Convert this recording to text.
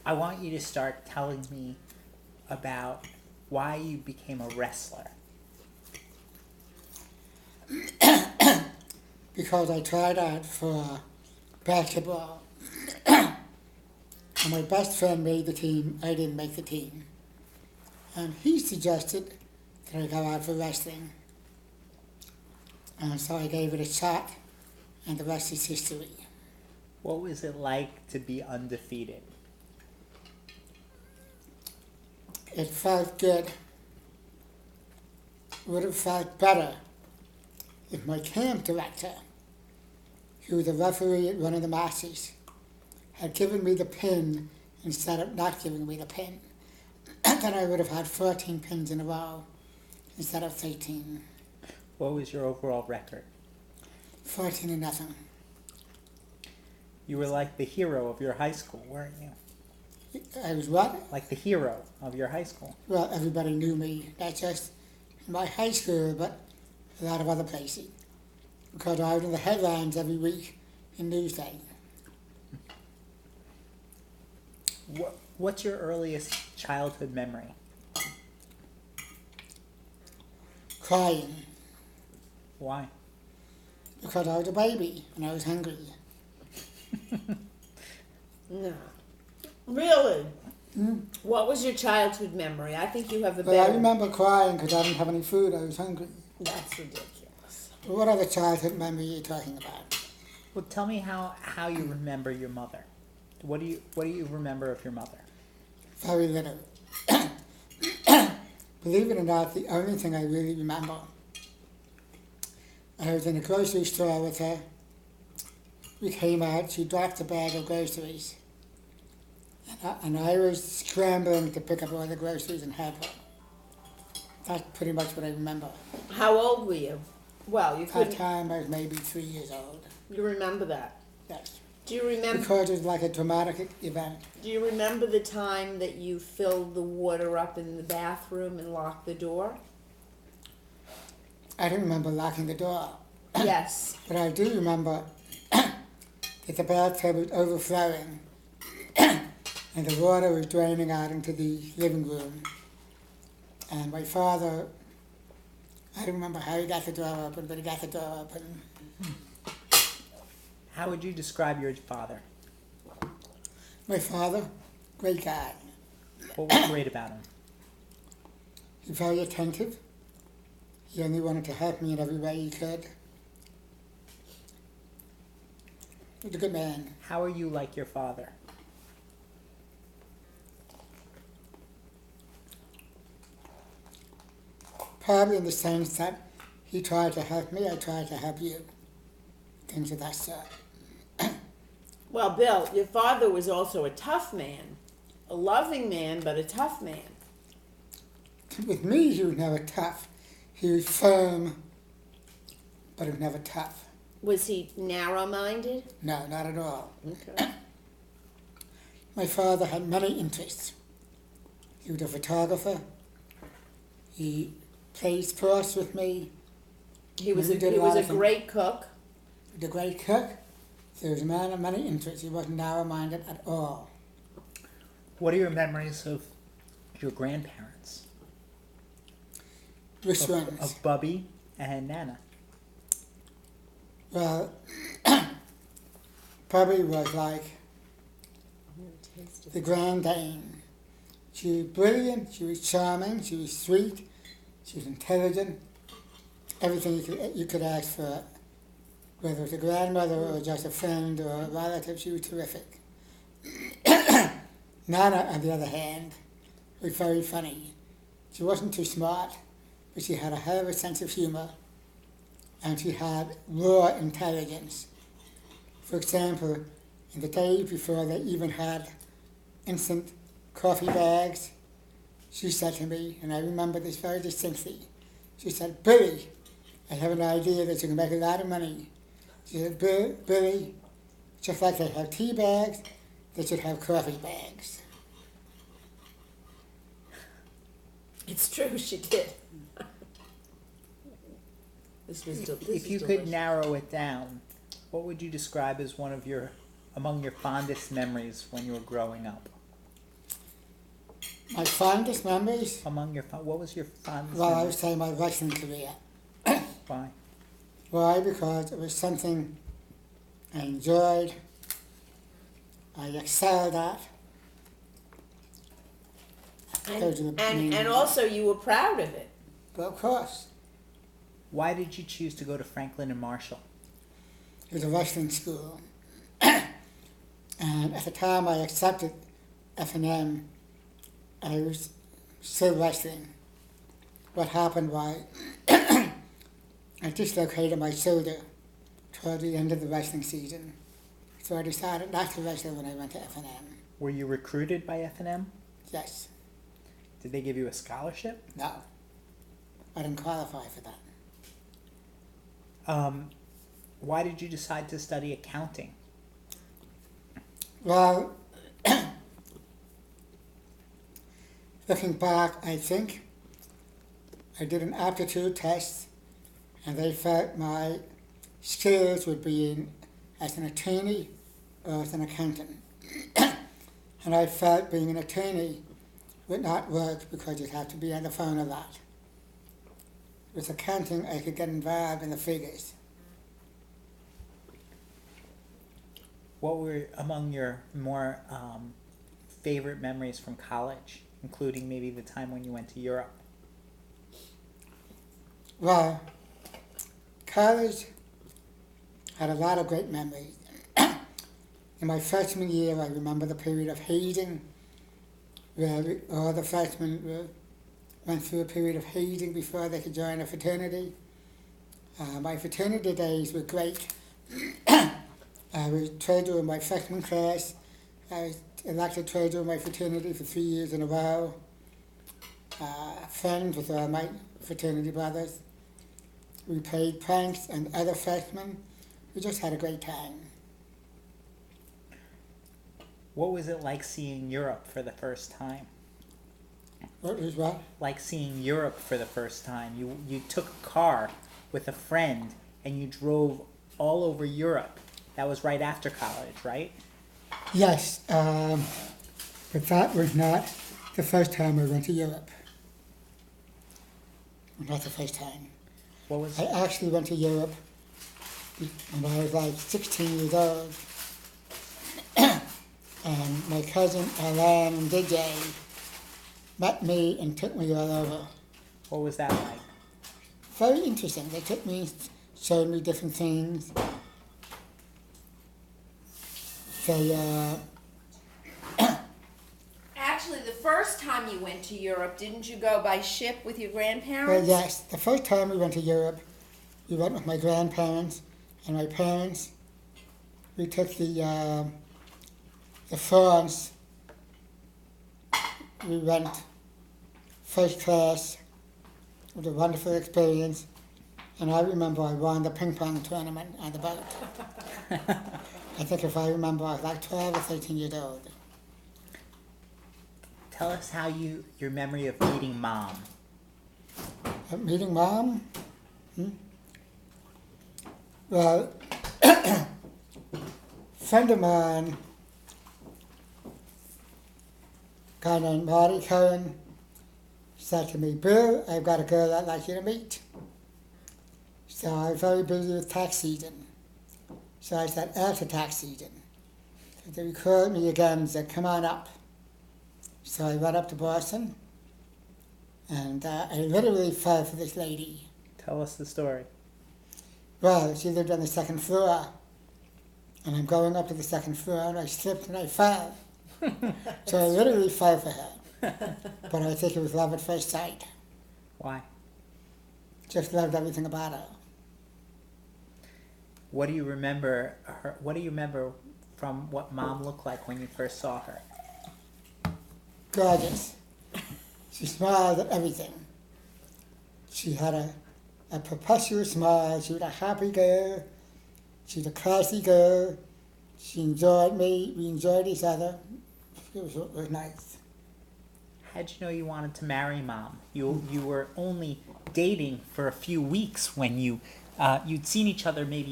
I want you to start telling me about why you became a wrestler. Because I tried out for basketball. And my best friend made the team. I didn't make the team. And he suggested that I go out for wrestling. And so I gave it a shot, and the rest is history. What was it like to be undefeated? It felt good. It would have felt better if my camp director, who was a referee at one of the matches, had given me the pin instead of not giving me the pin. Then I would have had 14 pins in a row instead of 13. What was your overall record? 14-0. You were like the hero of your high school, weren't you? I was what? Like the hero of your high school. Well, everybody knew me, not just in my high school, but a lot of other places. Because I was in the headlines every week in Newsday. What's your earliest childhood memory? Crying. Why? Because I was a baby and I was hungry. No. Really? What was your childhood memory? I think you have the But I better. remember crying because I didn't have any food, I was hungry. That's ridiculous. What other childhood memory are you talking about? Well, tell me how you remember your mother. What do you remember of your mother? Very little. Believe it or not, the only thing I really remember, I was in a grocery store with her. We came out, she dropped a bag of groceries. And I was scrambling to pick up all the groceries and help her. That's pretty much what I remember. How old were you? Well, you At that couldn't. time, I was maybe 3 years old. You remember that? Yes. Do you remember? Because it was like a dramatic event. Do you remember the time that you filled the water up in the bathroom and locked the door? I didn't remember locking the door. Yes. But I do remember that the bathtub was overflowing and the water was draining out into the living room. And my father, I don't remember how he got the door open, but he got the door open. How would you describe your father? My father, great guy. What was great about him? He's very attentive. He only wanted to help me in every way he could. He was a good man. How are you like your father? Probably in the sense that he tried to help me, I tried to help you. Things of that sort. Well, Bill, your father was also a tough man. A loving man, but a tough man. With me, he was never tough. He was firm, but he was never tough. Was he narrow-minded? No, not at all. Okay. My father had many interests. He was a photographer. He played sports with me. He was We a did he a was lot a of things. great cook. The great cook. So he was a man of many interests. He wasn't narrow-minded at all. What are your memories of your grandparents? Which ones? Of Bubby and Nana. Well, Bubby was like the grand dame. She was brilliant, she was charming, she was sweet, she was intelligent. Everything you could ask for, whether it was a grandmother or just a friend or a relative, she was terrific. Nana, on the other hand, was very funny. She wasn't too smart, but she had a hell of a sense of humor, and she had raw intelligence. For example, in the days before they even had instant coffee bags, she said to me, and I remember this very distinctly, she said, "Billy, I have an idea that you can make a lot of money." She said, Billy, just like they have tea bags, they should have coffee bags." It's true, she did. This was If you could narrow it down, what would you describe as among your fondest memories when you were growing up? My fondest memories, Among your what was your fondest well, I memory? would say my wrestling career. Why? Why? Because it was something I enjoyed, I excelled at. Those are the main And ones. also you were proud of it. But of course, Why did you choose to go to Franklin and Marshall? it was a wrestling school. And at the time I accepted F&M, I was still wrestling. What happened was I dislocated my shoulder toward the end of the wrestling season. So I decided not to wrestle when I went to F&M. Were you recruited by F&M? Yes. Did they give you a scholarship? No. I didn't qualify for that. Why did you decide to study accounting? Well, looking back, I think I did an aptitude test and they felt my skills would be in as an attorney or as an accountant. And I felt being an attorney would not work because you'd have to be on the phone a lot. With accounting, I could get involved in the figures. What were among your more favorite memories from college, including maybe the time when you went to Europe? Well, college had a lot of great memories. In my freshman year, I remember the period of hazing, where all the freshmen went through a period of hazing before they could join a fraternity. My fraternity days were great. I was treasurer of my freshman class. I was elected treasurer of my fraternity for 3 years in a row. Friends with all my fraternity brothers. We played pranks and other freshmen. We just had a great time. What was it like seeing Europe for the first time? What was what? Like seeing Europe for the first time. You took a car with a friend and you drove all over Europe. That was right after college, right? Yes, but that was not the first time I went to Europe. Not the first time. What was I actually went to Europe when I was like 16 years old. And my cousin Alan and DJ met me and took me all over. what was that like? Very interesting. They took me, showed me different things. They, Actually, the first time you went to Europe, didn't you go by ship with your well, grandparents? yes, the first time we went to Europe, we went with my grandparents and my parents. We took the France. We went first class. It was a wonderful experience. And I remember I won the ping pong tournament on the boat. I think if I remember, I was like 12 or 13 years old. Tell us how your memory of meeting Mom. Meeting Mom? Well, friend of mine, guy named Marty Cohen, said to me, Bill, I've got a girl I'd like you to meet. So I was very busy with tax season. So I said, after tax season. So they called me again and said, come on up. So I went up to Boston, and I literally fell for this lady. Tell us the story. Well, she lived on the second floor, and I'm going up to the second floor, and I slipped and I fell. So I literally fell for her. But I think it was love at first sight. Why? Just loved everything about her. What do you remember what do you remember from what Mom looked like when you first saw her? Gorgeous. She smiled at everything. She had a perpetual smile. She was a happy girl. She was a classy girl. She enjoyed me. We enjoyed each other. It was nice. How'd you know you wanted to marry Mom? You were only dating for a few weeks when you'd seen each other maybe